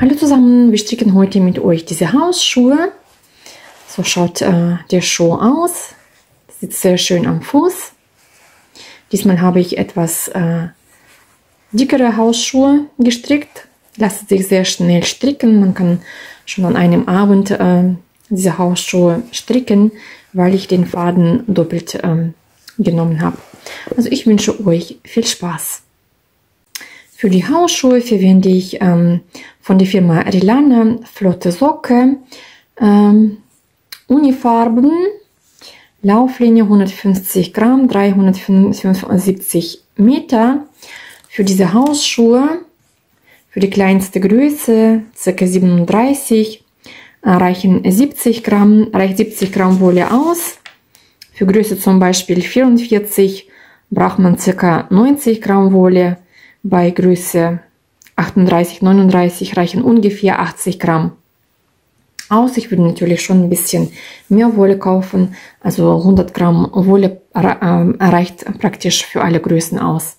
Hallo zusammen, wir stricken heute mit euch diese Hausschuhe. So schaut der Schuh aus. Sitzt sehr schön am Fuß. Diesmal habe ich etwas dickere Hausschuhe gestrickt. Lassen sich sehr schnell stricken. Man kann schon an einem Abend diese Hausschuhe stricken, weil ich den Faden doppelt genommen habe. Also ich wünsche euch viel Spaß. Für die Hausschuhe verwende ich von der Firma Rilana flotte Socke, Unifarben, Lauflinie 150 Gramm, 375 Meter. Für diese Hausschuhe, für die kleinste Größe, ca. 37, reicht 70 Gramm Wolle aus. Für Größe zum Beispiel 44 braucht man ca. 90 Gramm Wolle. Bei Größe 38, 39 reichen ungefähr 80 Gramm aus. Ich würde natürlich schon ein bisschen mehr Wolle kaufen. Also 100 Gramm Wolle reicht praktisch für alle Größen aus.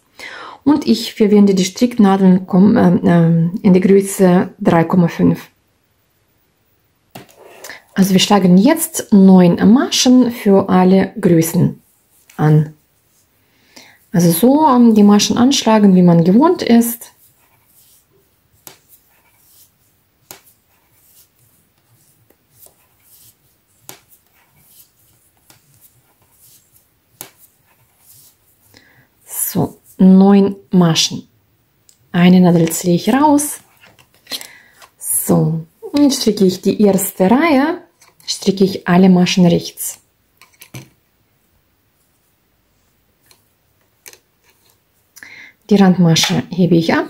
Und ich verwende die Stricknadeln in der Größe 3,5. Also wir schlagen jetzt 9 Maschen für alle Größen an. Also so die Maschen anschlagen, wie man gewohnt ist. So, 9 Maschen. Eine Nadel ziehe ich raus. So, und stricke ich die erste Reihe, stricke ich alle Maschen rechts. Die Randmasche hebe ich ab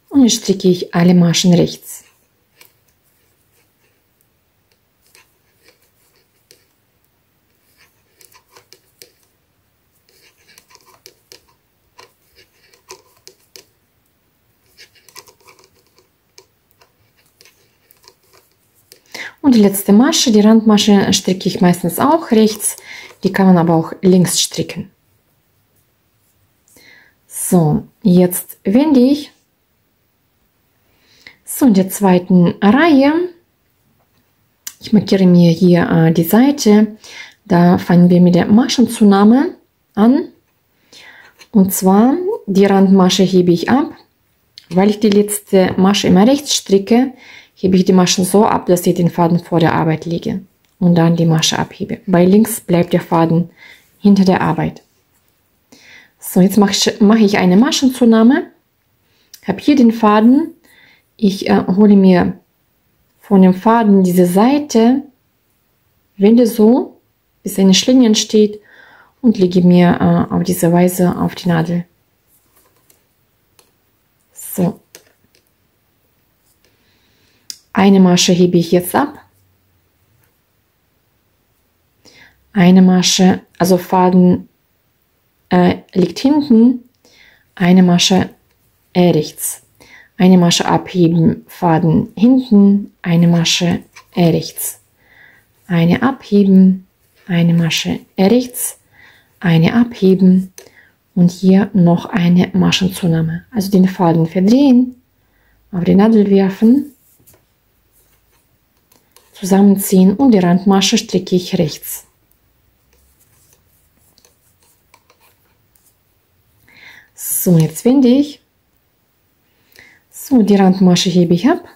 und stricke ich alle Maschen rechts. Und die letzte Masche, die Randmasche, stricke ich meistens auch rechts, die kann man aber auch links stricken. So, jetzt wende ich so in der zweiten Reihe. Ich markiere mir hier die Seite. Da fangen wir mit der Maschenzunahme an. Und zwar die Randmasche hebe ich ab. Weil ich die letzte Masche immer rechts stricke, hebe ich die Maschen so ab, dass ich den Faden vor der Arbeit lege und dann die Masche abhebe. Bei links bleibt der Faden hinter der Arbeit. So, jetzt mache ich eine Maschenzunahme, habe hier den Faden, ich hole mir von dem Faden diese Seite, wende so, bis eine Schlinge entsteht und lege mir auf diese Weise auf die Nadel. So, eine Masche hebe ich jetzt ab, eine Masche, also Faden liegt hinten, eine Masche rechts, eine Masche abheben, Faden hinten, eine Masche rechts, eine abheben, eine Masche rechts, eine abheben und hier noch eine Maschenzunahme. Also den Faden verdrehen, auf die Nadel werfen, zusammenziehen und die Randmasche stricke ich rechts. So, jetzt wende ich. So, die Randmasche hebe ich ab.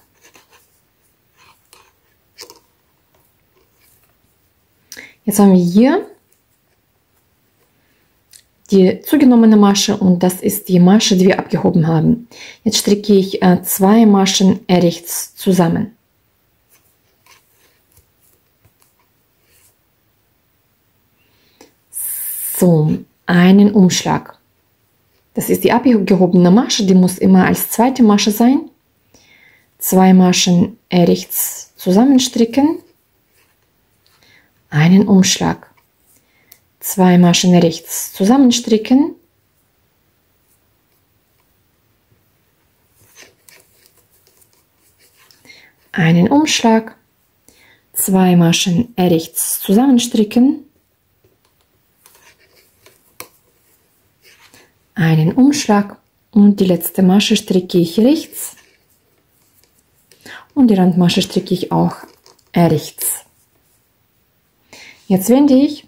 Jetzt haben wir hier die zugenommene Masche und das ist die Masche, die wir abgehoben haben. Jetzt stricke ich 2 Maschen rechts zusammen. So, einen Umschlag. Das ist die abgehobene Masche, die muss immer als zweite Masche sein. 2 Maschen rechts zusammenstricken, einen Umschlag. 2 Maschen rechts zusammenstricken, einen Umschlag, 2 Maschen rechts zusammenstricken, einen Umschlag und die letzte Masche stricke ich rechts und die Randmasche stricke ich auch rechts. Jetzt wende ich.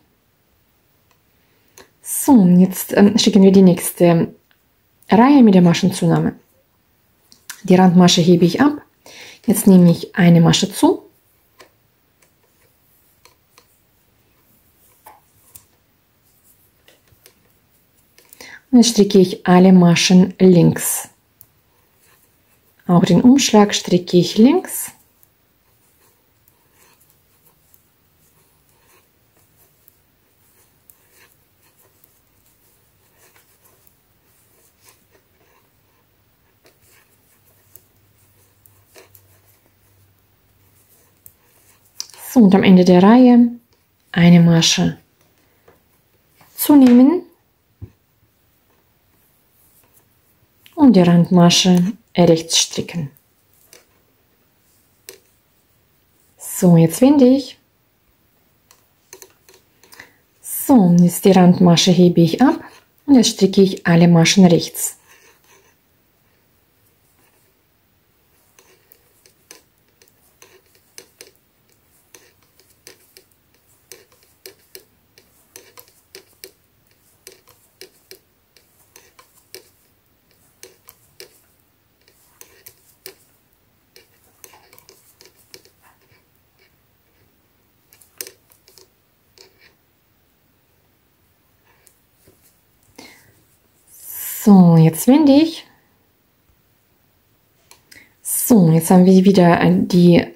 So, jetzt stricken wir die nächste Reihe mit der Maschenzunahme. Die Randmasche hebe ich ab. Jetzt nehme ich eine Masche zu. Und jetzt stricke ich alle Maschen links. Auch den Umschlag stricke ich links. So, und am Ende der Reihe eine Masche zu nehmen und die Randmasche rechts stricken. So, jetzt wende ich. So, jetzt die Randmasche hebe ich ab und jetzt stricke ich alle Maschen rechts. So, jetzt wende ich. So, jetzt haben wir wieder die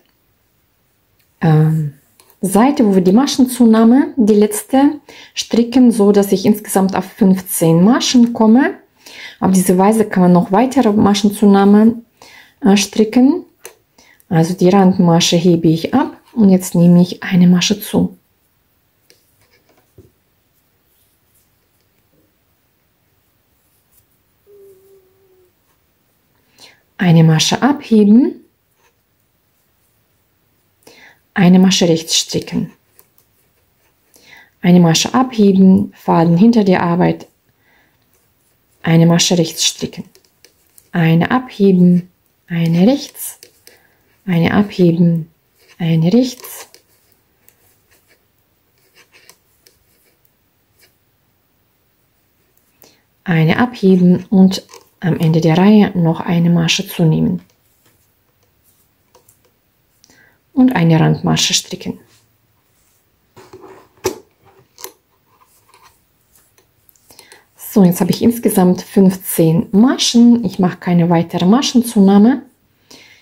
Seite, wo wir die Maschenzunahme, die letzte, stricken, so dass ich insgesamt auf 15 Maschen komme. Auf diese Weise kann man noch weitere Maschenzunahme stricken. Also die Randmasche hebe ich ab und jetzt nehme ich eine Masche zu. Eine Masche abheben, eine Masche rechts stricken, eine Masche abheben, Faden hinter der Arbeit, eine Masche rechts stricken, eine abheben, eine rechts, eine abheben, eine rechts, eine abheben und am Ende der Reihe noch eine Masche zu nehmen und eine Randmasche stricken. So, jetzt habe ich insgesamt 15 Maschen. Ich mache keine weitere Maschenzunahme.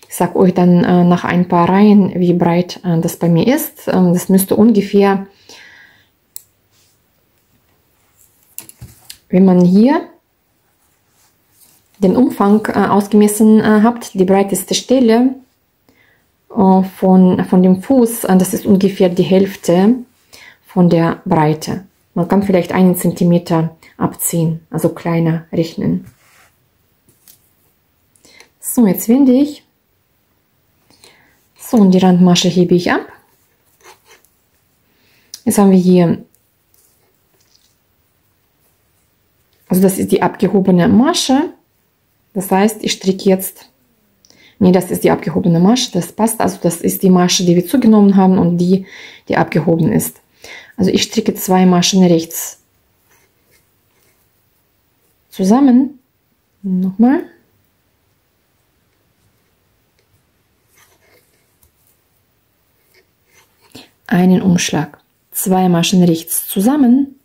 Ich sage euch dann nach ein paar Reihen, wie breit das bei mir ist. Das müsste ungefähr, wenn man hier den Umfang ausgemessen habt, die breiteste Stelle von dem Fuß, das ist ungefähr die Hälfte von der Breite. Man kann vielleicht 1 Zentimeter abziehen, also kleiner rechnen. So, jetzt wende ich. So, und die Randmasche hebe ich ab. Jetzt haben wir hier, also das ist die abgehobene Masche. Das heißt, ich stricke jetzt, nee, das ist die abgehobene Masche, das passt, also das ist die Masche, die wir zugenommen haben und die abgehoben ist. Also ich stricke 2 Maschen rechts zusammen, nochmal, einen Umschlag, 2 Maschen rechts zusammen,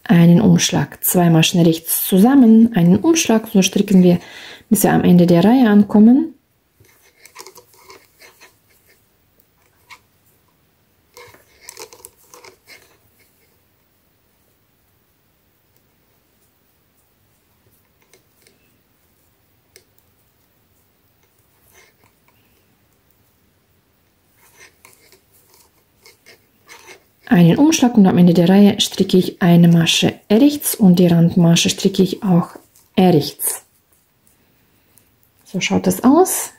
einen Umschlag, 2 Maschen rechts zusammen, einen Umschlag, so stricken wir, bis wir am Ende der Reihe ankommen. Einen Umschlag und am Ende der Reihe stricke ich eine Masche rechts und die Randmasche stricke ich auch rechts. So schaut das aus.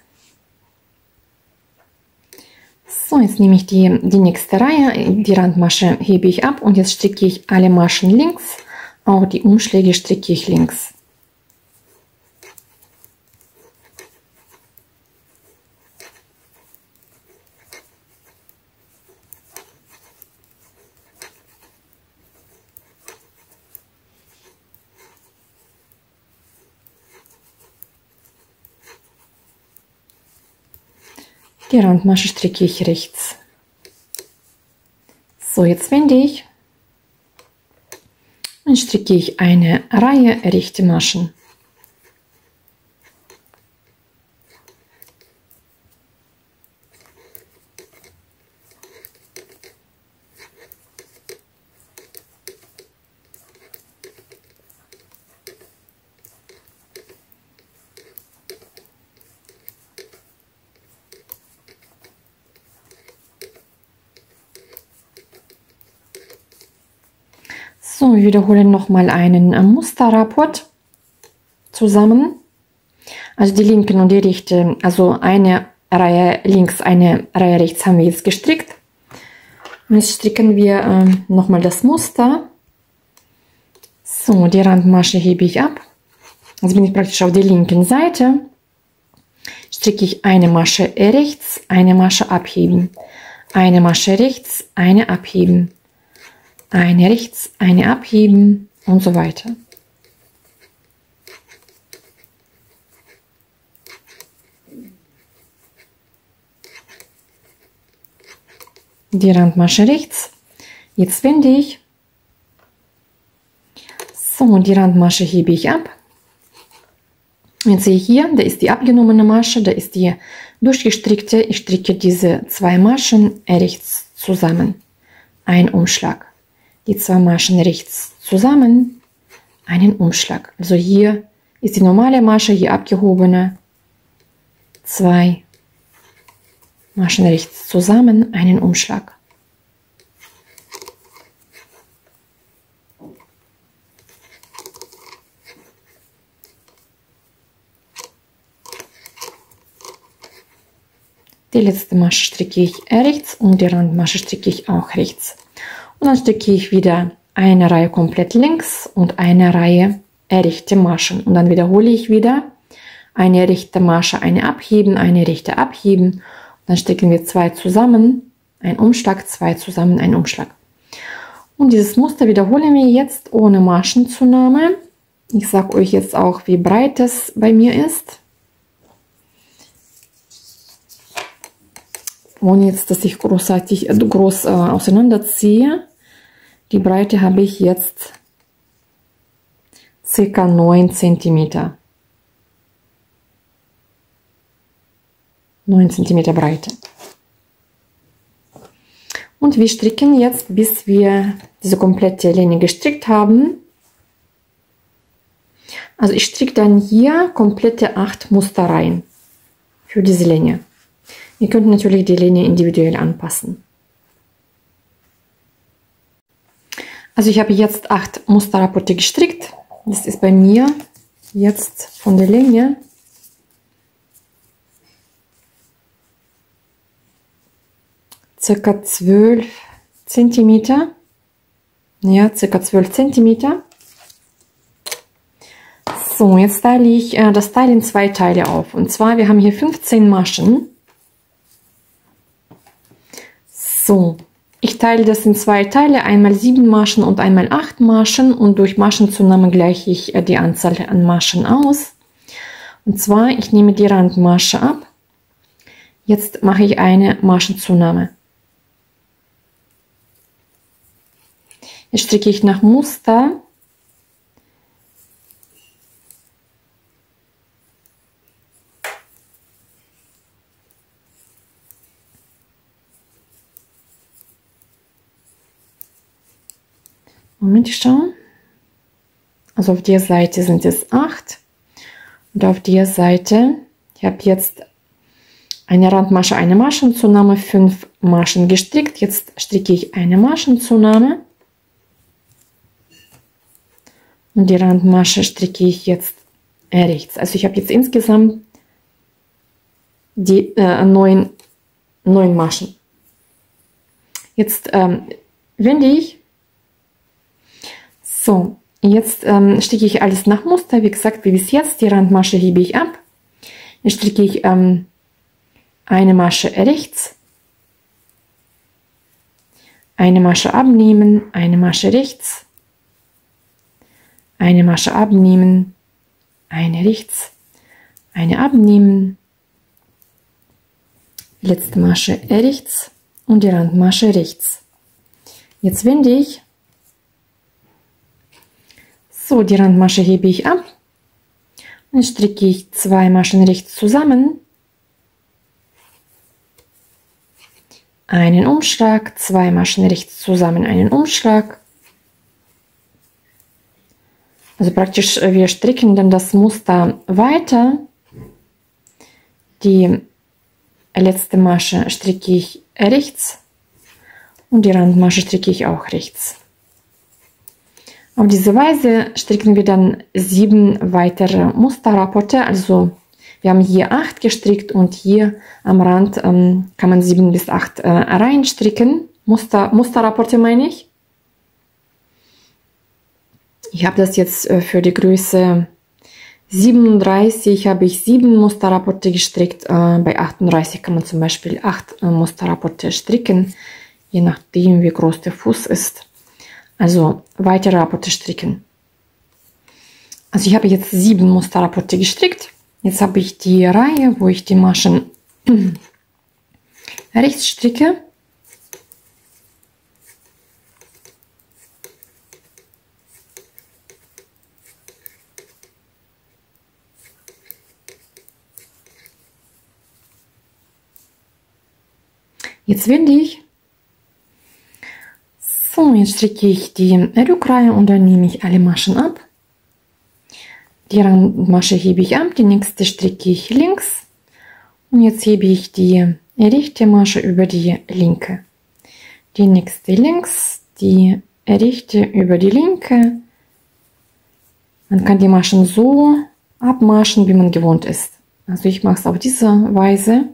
So, jetzt nehme ich die nächste Reihe, die Randmasche hebe ich ab und jetzt stricke ich alle Maschen links, auch die Umschläge stricke ich links. Die Randmasche stricke ich rechts. So, jetzt wende ich und stricke ich eine Reihe rechte Maschen. So, wir wiederholen nochmal einen Musterrapport zusammen. Also die linken und die rechte, also eine Reihe links, eine Reihe rechts haben wir jetzt gestrickt. Und jetzt stricken wir nochmal das Muster. So, die Randmasche hebe ich ab. Jetzt bin ich praktisch auf der linken Seite. Stricke ich eine Masche rechts, eine Masche abheben. Eine Masche rechts, eine abheben. Eine rechts, eine abheben und so weiter. Die Randmasche rechts. Jetzt wende ich. So, die Randmasche hebe ich ab. Jetzt sehe ich hier, da ist die abgenommene Masche, da ist die durchgestrickte. Ich stricke diese zwei Maschen rechts zusammen. Ein Umschlag. Die zwei Maschen rechts zusammen, einen Umschlag. Also hier ist die normale Masche, hier abgehobene. Zwei Maschen rechts zusammen, einen Umschlag. Die letzte Masche stricke ich rechts und die Randmasche stricke ich auch rechts. Und dann stricke ich wieder eine Reihe komplett links und eine Reihe rechte Maschen. Und dann wiederhole ich wieder eine rechte Masche, eine abheben, eine rechte abheben. Und dann stricken wir zwei zusammen, ein Umschlag, zwei zusammen, ein Umschlag. Und dieses Muster wiederholen wir jetzt ohne Maschenzunahme. Ich sage euch jetzt auch, wie breit es bei mir ist. Ohne jetzt, dass ich groß auseinanderziehe. Die Breite habe ich jetzt ca. 9 cm. 9 cm Breite. Und wir stricken jetzt, bis wir diese komplette Linie gestrickt haben. Also ich stricke dann hier komplette 8 Musterreihen für diese Linie. Ihr könnt natürlich die Linie individuell anpassen. Also ich habe jetzt 8 Musterrapporte gestrickt. Das ist bei mir jetzt von der Länge ca. 12 cm. Ja, ca. 12 cm. So, jetzt teile ich das Teil in zwei Teile auf. Und zwar, wir haben hier 15 Maschen. So. Ich teile das in zwei Teile, einmal 7 Maschen und einmal 8 Maschen und durch Maschenzunahme gleiche ich die Anzahl an Maschen aus. Und zwar, ich nehme die Randmasche ab. Jetzt mache ich eine Maschenzunahme. Jetzt stricke ich nach Muster. Moment, schauen. Also auf der Seite sind es 8 und auf der Seite, ich habe jetzt eine Randmasche, eine Maschenzunahme, 5 Maschen gestrickt. Jetzt stricke ich eine Maschenzunahme und die Randmasche stricke ich jetzt rechts. Also ich habe jetzt insgesamt die 9 Maschen. Jetzt wende ich. So, jetzt stricke ich alles nach Muster, wie gesagt, wie bis jetzt. Die Randmasche hebe ich ab. Jetzt stricke ich eine Masche rechts, eine Masche abnehmen, eine Masche rechts, eine Masche abnehmen, eine rechts, eine abnehmen, letzte Masche rechts und die Randmasche rechts. Jetzt wende ich. So, die Randmasche hebe ich ab. Dann stricke ich 2 Maschen rechts zusammen. Einen Umschlag, 2 Maschen rechts zusammen, einen Umschlag. Also praktisch, wir stricken dann das Muster weiter. Die letzte Masche stricke ich rechts und die Randmasche stricke ich auch rechts. Auf diese Weise stricken wir dann 7 weitere Musterrapporte. Also wir haben hier 8 gestrickt und hier am Rand kann man 7 bis 8 reinstricken. Musterrapporte meine ich. Ich habe das jetzt für die Größe 37 habe ich 7 Musterrapporte gestrickt. Bei 38 kann man zum Beispiel 8 Musterrapporte stricken, je nachdem wie groß der Fuß ist. Also weitere Rapporte stricken. Also ich habe jetzt 7 Musterrapporte gestrickt. Jetzt habe ich die Reihe, wo ich die Maschen rechts stricke. Jetzt wende ich. So, jetzt stricke ich die Rückreihe und dann nehme ich alle Maschen ab. Die Randmasche hebe ich ab, die nächste stricke ich links und jetzt hebe ich die rechte Masche über die linke. Die nächste links, die rechte über die linke. Man kann die Maschen so abmaschen, wie man gewohnt ist. Also ich mache es auf diese Weise.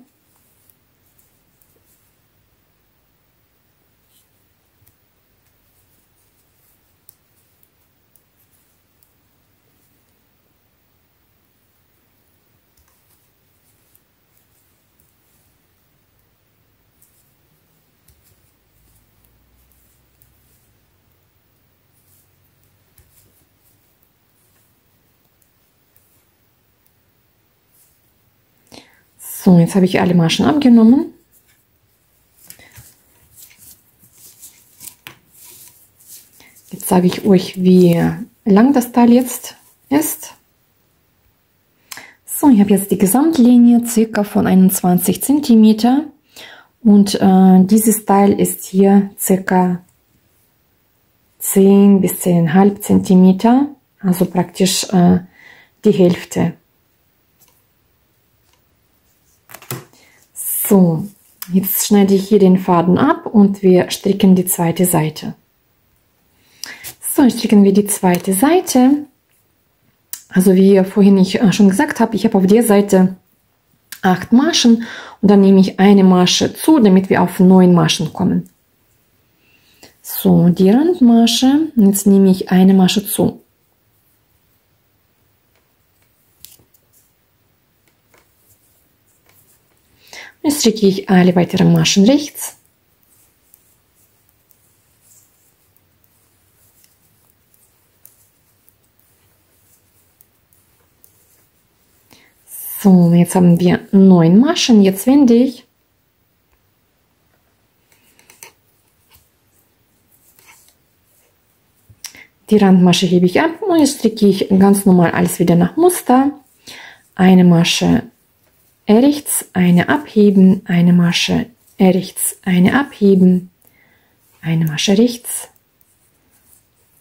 So, jetzt habe ich alle Maschen abgenommen. Jetzt sage ich euch, wie lang das Teil jetzt ist. So, ich habe jetzt die Gesamtlinie circa von 21 cm und dieses Teil ist hier circa 10 bis 10,5 cm, also praktisch die Hälfte. So, jetzt schneide ich hier den Faden ab und wir stricken die zweite Seite. So, stricken wir die zweite Seite. Also wie vorhin ich schon gesagt habe, ich habe auf der Seite 8 Maschen und dann nehme ich eine Masche zu, damit wir auf 9 Maschen kommen. So, die Randmasche, jetzt nehme ich eine Masche zu. Jetzt stricke ich alle weiteren Maschen rechts. So, jetzt haben wir 9 Maschen. Jetzt wende ich. Die Randmasche hebe ich ab und jetzt stricke ich ganz normal alles wieder nach Muster. Eine Masche rechts, eine abheben, eine Masche rechts, eine abheben, eine Masche rechts,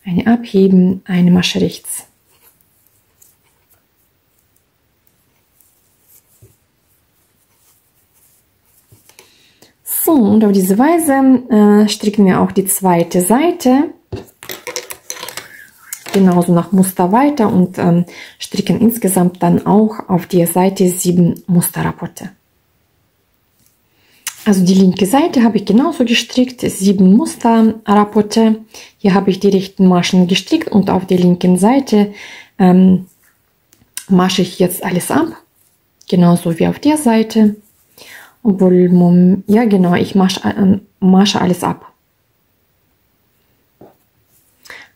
eine abheben, eine Masche rechts. So, und auf diese Weise stricken wir auch die zweite Seite. Genauso nach Muster weiter und stricken insgesamt dann auch auf der Seite 7 Musterrapporte. Also die linke Seite habe ich genauso gestrickt, 7 Musterrapporte. Hier habe ich die rechten Maschen gestrickt und auf der linken Seite masche ich jetzt alles ab. Genauso wie auf der Seite. Obwohl, ja genau, ich masche alles ab.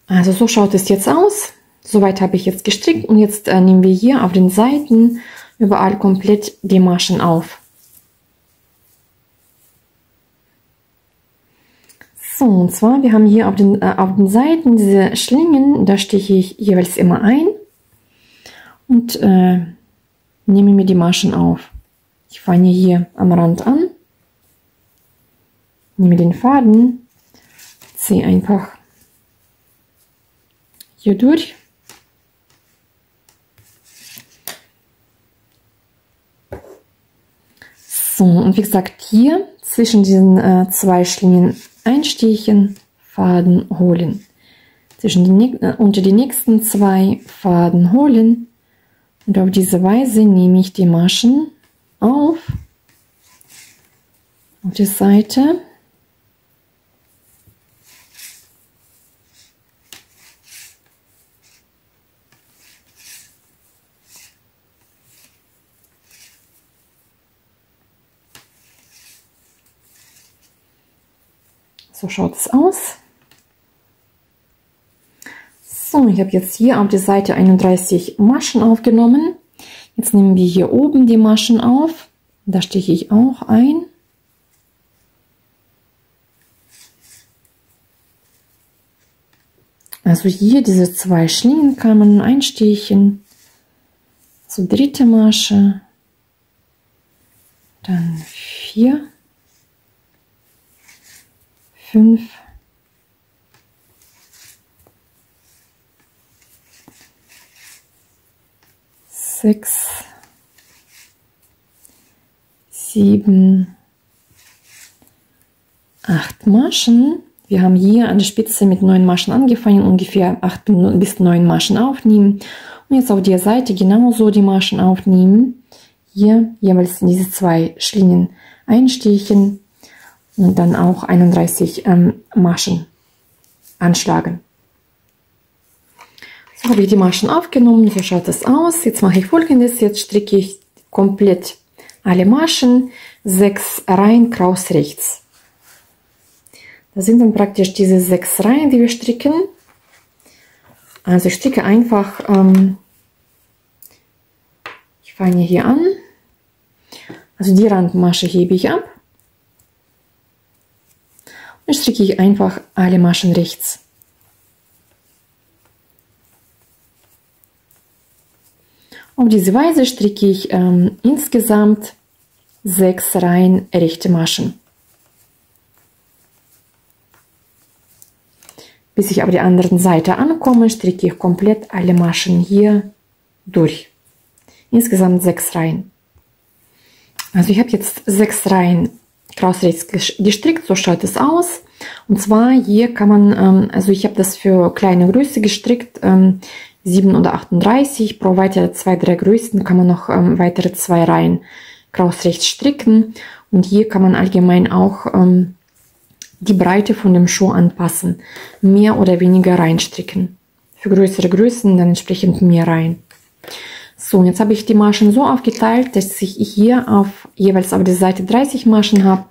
Also so schaut es jetzt aus. Soweit habe ich jetzt gestrickt und jetzt nehmen wir hier auf den Seiten überall komplett die Maschen auf. So, und zwar, wir haben hier auf den Seiten diese Schlingen, da stiche ich jeweils immer ein und nehme mir die Maschen auf. Ich fange hier am Rand an, nehme den Faden, ziehe einfach hier durch. So, und wie gesagt, hier zwischen diesen zwei Schlingen einstechen, Faden holen. Unter die nächsten zwei Faden holen. Und auf diese Weise nehme ich die Maschen auf die Seite. So schaut es aus. So, ich habe jetzt hier auf der Seite 31 Maschen aufgenommen. Jetzt nehmen wir hier oben die Maschen auf. Da stiche ich auch ein. Also hier diese zwei Schlingen kann man einstechen. So, dritte Masche. Dann 4. 5, 6, 7, 8 Maschen. Wir haben hier an der Spitze mit 9 Maschen angefangen, ungefähr 8 bis 9 Maschen aufnehmen. Und jetzt auf der Seite genauso die Maschen aufnehmen. Hier jeweils in diese zwei Schlingen einstechen. Und dann auch 31 Maschen anschlagen. So habe ich die Maschen aufgenommen, so schaut das aus. Jetzt mache ich Folgendes, jetzt stricke ich komplett alle Maschen, 6 Reihen kraus rechts. Das sind dann praktisch diese 6 Reihen, die wir stricken. Also ich stricke einfach, ich fange hier an, also die Randmasche hebe ich ab. Und stricke ich einfach alle Maschen rechts. Auf diese Weise stricke ich insgesamt 6 Reihen rechte Maschen. Bis ich auf der anderen Seite ankomme, stricke ich komplett alle Maschen hier durch. Insgesamt 6 Reihen. Also ich habe jetzt 6 Reihen kraus rechts gestrickt, so schaut es aus. Und zwar hier kann man, also ich habe das für kleine Größe gestrickt, 7 oder 38, pro weitere 2-3 Größen kann man noch weitere 2 Reihen kraus rechts stricken. Und hier kann man allgemein auch die Breite von dem Schuh anpassen, mehr oder weniger reinstricken. Für größere Größen dann entsprechend mehr Reihen. So, und jetzt habe ich die Maschen so aufgeteilt, dass ich hier jeweils auf der Seite 30 Maschen habe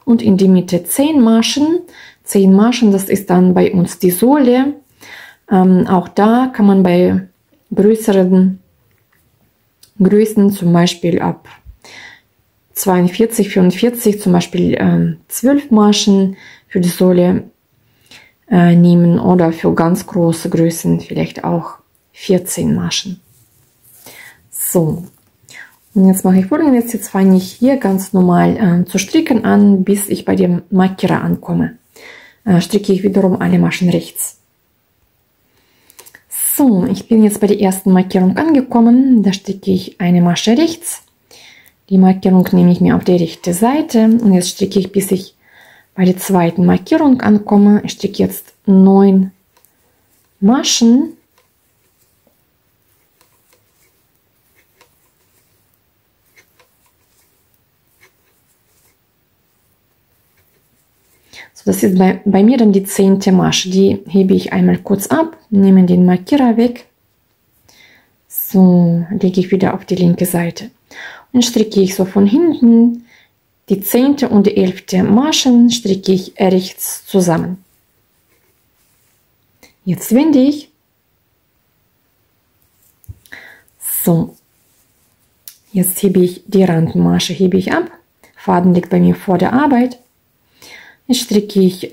und in die Mitte 10 Maschen. 10 Maschen, das ist dann bei uns die Sohle. Auch da kann man bei größeren Größen, zum Beispiel ab 42, 44, zum Beispiel 12 Maschen für die Sohle nehmen oder für ganz große Größen vielleicht auch 14 Maschen. So, und jetzt mache ich Folgendes. Jetzt fange ich hier ganz normal zu stricken an, bis ich bei dem Markierer ankomme. Stricke ich wiederum alle Maschen rechts. So, ich bin jetzt bei der ersten Markierung angekommen. Da stricke ich eine Masche rechts. Die Markierung nehme ich mir auf die rechte Seite und jetzt stricke ich, bis ich bei der zweiten Markierung ankomme. Ich stricke jetzt 9 Maschen. So, das ist bei mir dann die 10. Masche. Die hebe ich einmal kurz ab, nehme den Markierer weg. So, lege ich wieder auf die linke Seite. Und stricke ich so von hinten die 10. und die 11. Maschen stricke ich rechts zusammen. Jetzt wende ich. So, jetzt hebe ich die Randmasche ab. Faden liegt bei mir vor der Arbeit. Jetzt stricke ich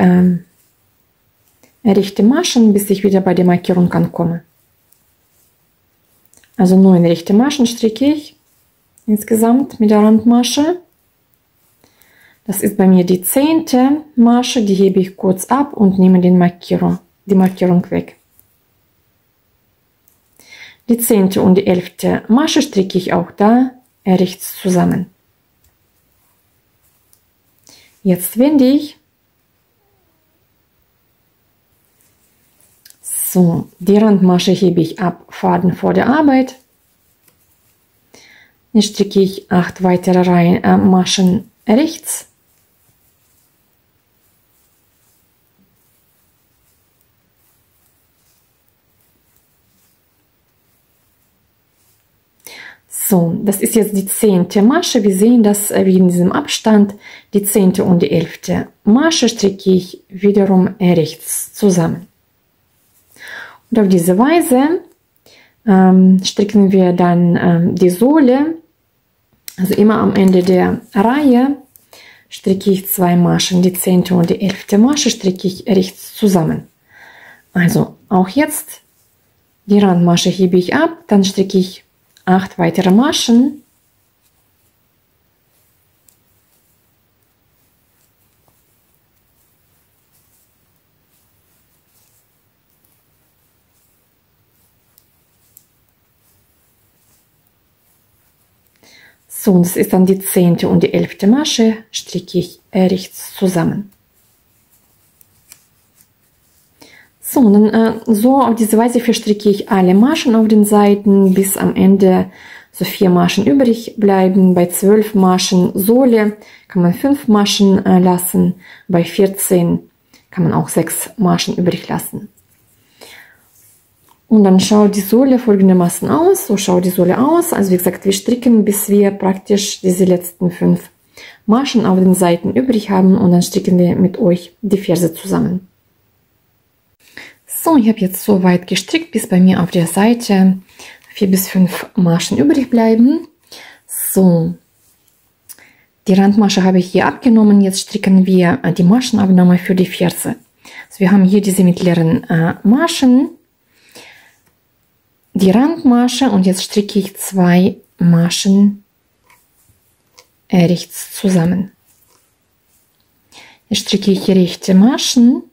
rechte Maschen, bis ich wieder bei der Markierung ankomme. Also 9 rechte Maschen stricke ich insgesamt mit der Randmasche. Das ist bei mir die 10. Masche, die hebe ich kurz ab und nehme die Markierung weg. Die 10. und die 11. Masche stricke ich auch da rechts zusammen. Jetzt wende ich. So, die Randmasche hebe ich ab, Faden vor der Arbeit. Jetzt stricke ich 8 weitere Reihen, Maschen rechts. So, das ist jetzt die 10. Masche. Wir sehen das wie in diesem Abstand. Die 10. und die 11. Masche stricke ich wiederum rechts zusammen. Und auf diese Weise stricken wir dann die Sohle. Also immer am Ende der Reihe stricke ich 2 Maschen. Die 10. und die 11. Masche stricke ich rechts zusammen. Also auch jetzt die Randmasche hebe ich ab, dann stricke ich 8 weitere Maschen. So, das ist dann die 10. und die 11. Masche, stricke ich rechts zusammen. So, und dann so auf diese Weise verstricke ich alle Maschen auf den Seiten, bis am Ende so 4 Maschen übrig bleiben. Bei 12 Maschen Sohle kann man 5 Maschen lassen, bei 14 kann man auch 6 Maschen übrig lassen. Und dann schaut die Sohle folgendermaßen aus. So schaut die Sohle aus. Also wie gesagt, wir stricken, bis wir praktisch diese letzten 5 Maschen auf den Seiten übrig haben, und dann stricken wir mit euch die Ferse zusammen. So, ich habe jetzt so weit gestrickt, bis bei mir auf der Seite 4 bis 5 Maschen übrig bleiben. So, die Randmasche habe ich hier abgenommen. Jetzt stricken wir die Maschenabnahme für die Ferse. Also wir haben hier diese mittleren Maschen, die Randmasche, und jetzt stricke ich 2 Maschen rechts zusammen. Jetzt stricke ich rechte Maschen.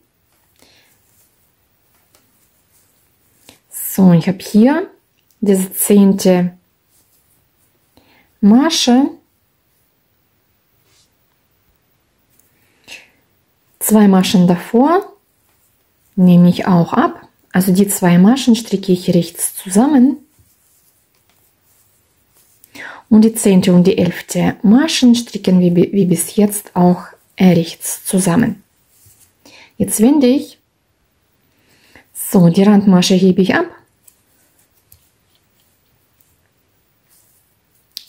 So, ich habe hier diese 10. Masche, 2 Maschen davor nehme ich auch ab. Also die 2 Maschen stricke ich rechts zusammen. Und die 10. und die 11. Maschen stricken wir wie bis jetzt auch rechts zusammen. Jetzt wende ich. So, die Randmasche hebe ich ab.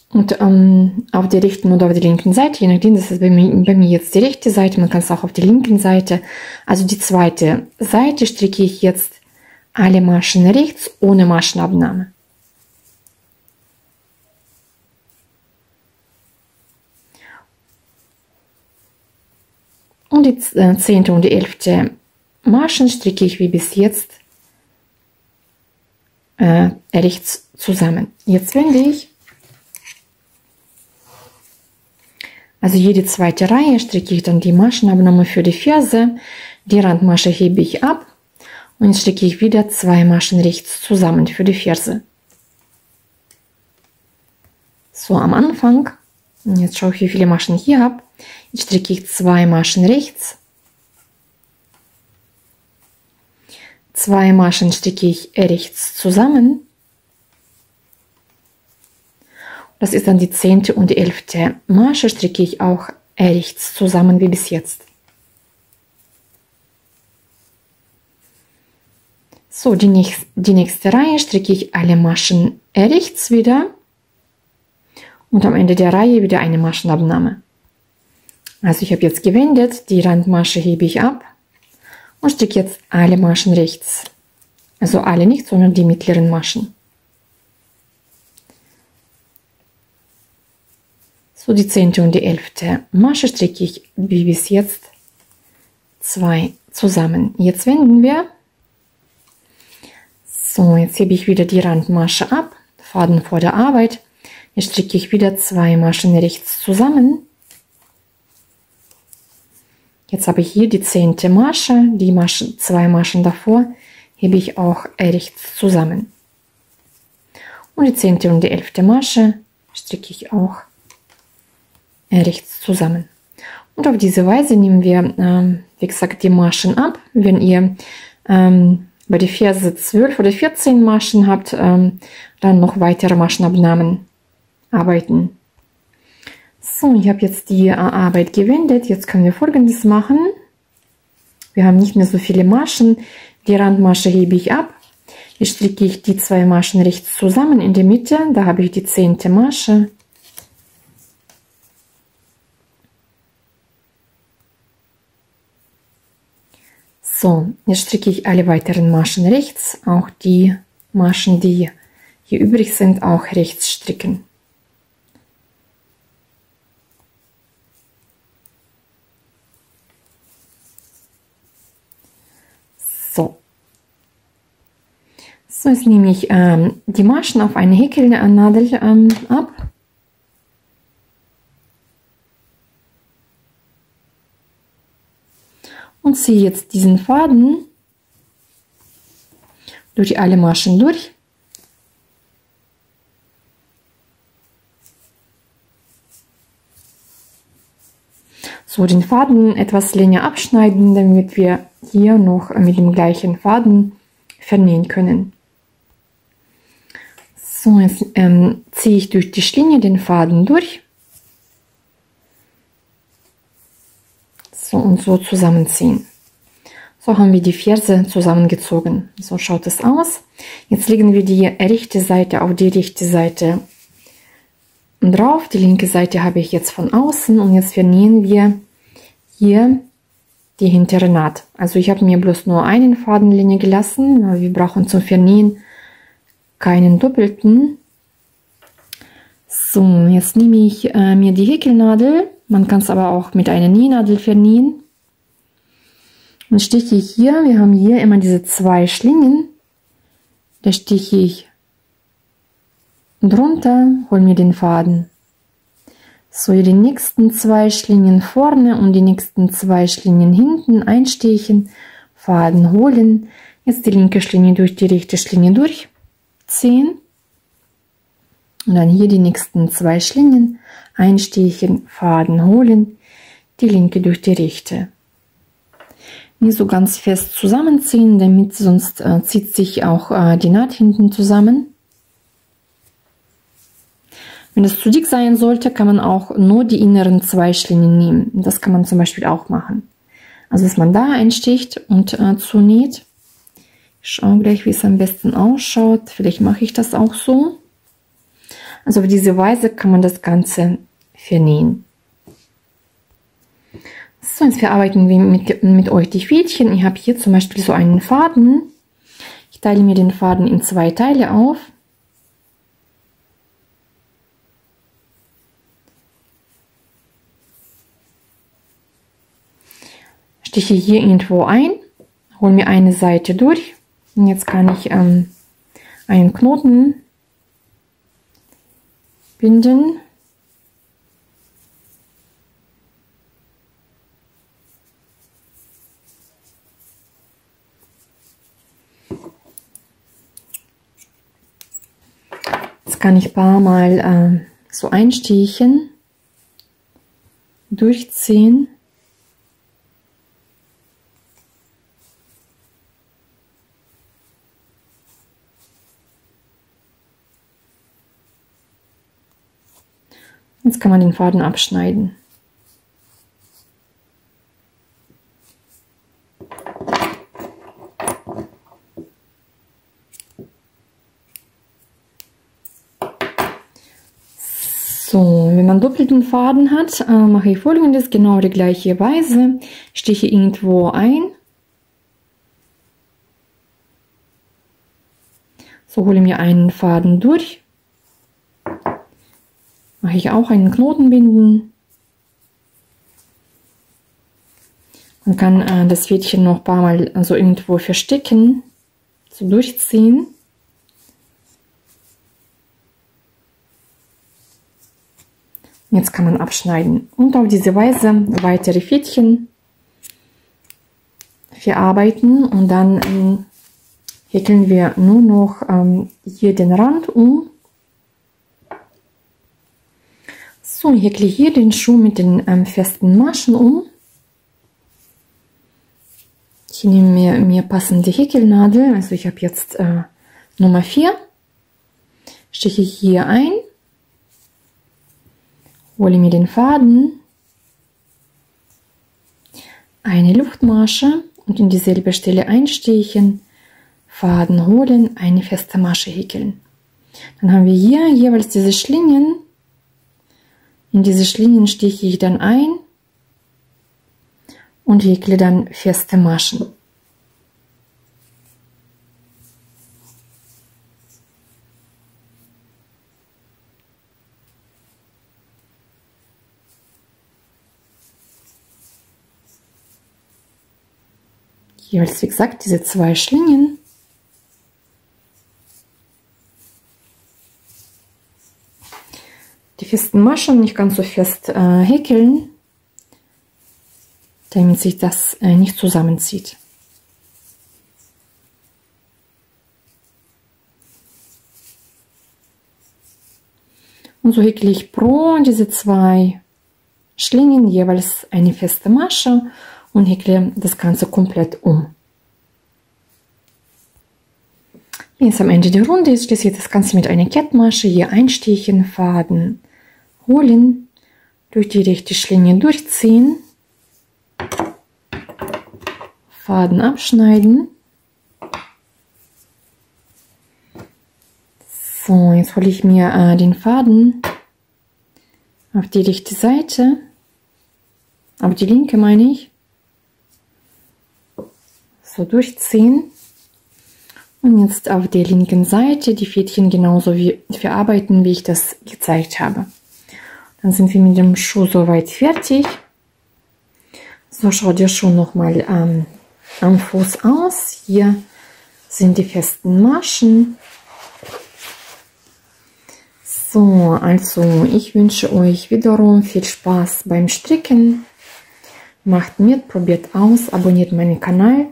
Und auf der rechten oder auf der linken Seite, je nachdem, das ist bei mir jetzt die rechte Seite, man kann es auch auf der linken Seite, also die zweite Seite stricke ich jetzt alle Maschen rechts ohne Maschenabnahme. Und die 10. und die 11. Maschen stricke ich wie bis jetzt rechts zusammen. Jetzt wende ich. Also jede zweite Reihe stricke ich dann die Maschenabnahme für die Ferse. Die Randmasche hebe ich ab und jetzt stricke ich wieder 2 Maschen rechts zusammen für die Ferse. So, am Anfang, jetzt schaue ich, wie viele Maschen ich hier habe. Jetzt stricke ich 2 Maschen rechts. 2 Maschen stricke ich rechts zusammen. Das ist dann die 10. und die 11. Masche, stricke ich auch rechts zusammen wie bis jetzt. So, die nächste Reihe stricke ich alle Maschen rechts wieder und am Ende der Reihe wieder eine Maschenabnahme. Also ich habe jetzt gewendet, die Randmasche hebe ich ab und stricke jetzt alle Maschen rechts. Also alle nicht, sondern die mittleren Maschen. So, die 10. und die 11. Masche stricke ich wie bis jetzt 2 zusammen. Jetzt wenden wir. So, jetzt hebe ich wieder die Randmasche ab, Faden vor der Arbeit. Jetzt stricke ich wieder 2 Maschen rechts zusammen. Jetzt habe ich hier die 10. Masche, die 2 Maschen davor hebe ich auch rechts zusammen. Und die 10. und die 11. Masche stricke ich auch rechts zusammen. Und auf diese Weise nehmen wir, wie gesagt, die Maschen ab. Wenn ihr bei der Ferse 12 oder 14 Maschen habt, dann noch weitere Maschenabnahmen arbeiten. So, ich habe jetzt die Arbeit gewendet. Jetzt können wir Folgendes machen. Wir haben nicht mehr so viele Maschen. Die Randmasche hebe ich ab. Jetzt stricke ich die 2 Maschen rechts zusammen in der Mitte. Da habe ich die 10. Masche. So, jetzt stricke ich alle weiteren Maschen rechts. Auch die Maschen, die hier übrig sind, auch rechts stricken. So, jetzt nehme ich die Maschen auf eine Häkelnadel ab. Und ziehe jetzt diesen Faden durch alle Maschen durch. So, den Faden etwas länger abschneiden, damit wir hier noch mit dem gleichen Faden vernähen können. So, jetzt ziehe ich durch die Schlinge den Faden durch. So und so zusammenziehen. So haben wir die Ferse zusammengezogen. So schaut es aus. Jetzt legen wir die rechte Seite auf die rechte Seite drauf. Die linke Seite habe ich jetzt von außen und jetzt vernähen wir hier die hintere Naht. Also ich habe mir bloß nur einen Fadenlinie gelassen. Wir brauchen zum Vernähen keinen doppelten. So, jetzt nehme ich mir die Häkelnadel. Man kann es aber auch mit einer Nähnadel vernähen. Und stiche ich hier, wir haben hier immer diese 2 Schlingen. Da stiche ich drunter, hole mir den Faden. So, hier die nächsten 2 Schlingen vorne und die nächsten 2 Schlingen hinten einstechen, Faden holen. Jetzt die linke Schlinge durch die rechte Schlinge durchziehen. Und dann hier die nächsten 2 Schlingen einstechen, Faden holen, die linke durch die rechte. Nicht so ganz fest zusammenziehen, damit sonst zieht sich auch die Naht hinten zusammen. Wenn es zu dick sein sollte, kann man auch nur die inneren 2 Schlingen nehmen. Das kann man zum Beispiel auch machen. Also dass man da einsticht und zunäht. Ich schaue gleich, wie es am besten ausschaut. Vielleicht mache ich das auch so. Also auf diese Weise kann man das Ganze vernähen. So, jetzt verarbeiten wir mit euch die Fädchen. Ich habe hier zum Beispiel so einen Faden. Ich teile mir den Faden in 2 Teile auf. Stiche hier irgendwo ein, hole mir eine Seite durch und jetzt kann ich einen Knoten binden. Jetzt kann ich ein paar Mal so einstechen, durchziehen. Jetzt kann man den Faden abschneiden. So, wenn man doppelten Faden hat, mache ich Folgendes, genau die gleiche Weise. Stiche irgendwo ein. So, hole mir einen Faden durch. Mache ich auch einen Knoten binden. Man kann das Fädchen noch ein paar Mal so irgendwo verstecken, so durchziehen. Jetzt kann man abschneiden und auf diese Weise weitere Fädchen verarbeiten und dann häkeln wir nur noch hier den Rand um. So, ich häkle hier den Schuh mit den festen Maschen um. Ich nehme mir passende Häkelnadel, also ich habe jetzt Nummer 4, stiche hier ein, hole mir den Faden, eine Luftmasche und in dieselbe Stelle einstechen, Faden holen, eine feste Masche häkeln. Dann haben wir hier jeweils diese Schlingen. In diese Schlingen steche ich dann ein und häkle dann feste Maschen. Jeweils, wie gesagt, diese 2 Schlingen. Die festen Maschen nicht ganz so fest häkeln, damit sich das nicht zusammenzieht. Und so häkle ich pro diese 2 Schlingen jeweils eine feste Masche und häkle das Ganze komplett um. Jetzt am Ende der Runde ist schließlich das Ganze mit einer Kettmasche hier einstechen, Faden holen, durch die rechte Schlinge durchziehen, Faden abschneiden. So, jetzt hole ich mir den Faden auf die rechte Seite, auf die linke meine ich, so durchziehen. Und jetzt auf der linken Seite die Fädchen genauso verarbeiten, wie ich das gezeigt habe. Dann sind wir mit dem Schuh soweit fertig. So schaut der Schuh nochmal am Fuß aus. Hier sind die festen Maschen. So, also ich wünsche euch wiederum viel Spaß beim Stricken. Macht mit, probiert aus, abonniert meinen Kanal.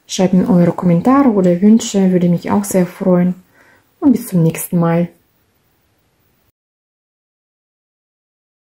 Schreibt mir eure Kommentare oder Wünsche, würde mich auch sehr freuen. Und bis zum nächsten Mal.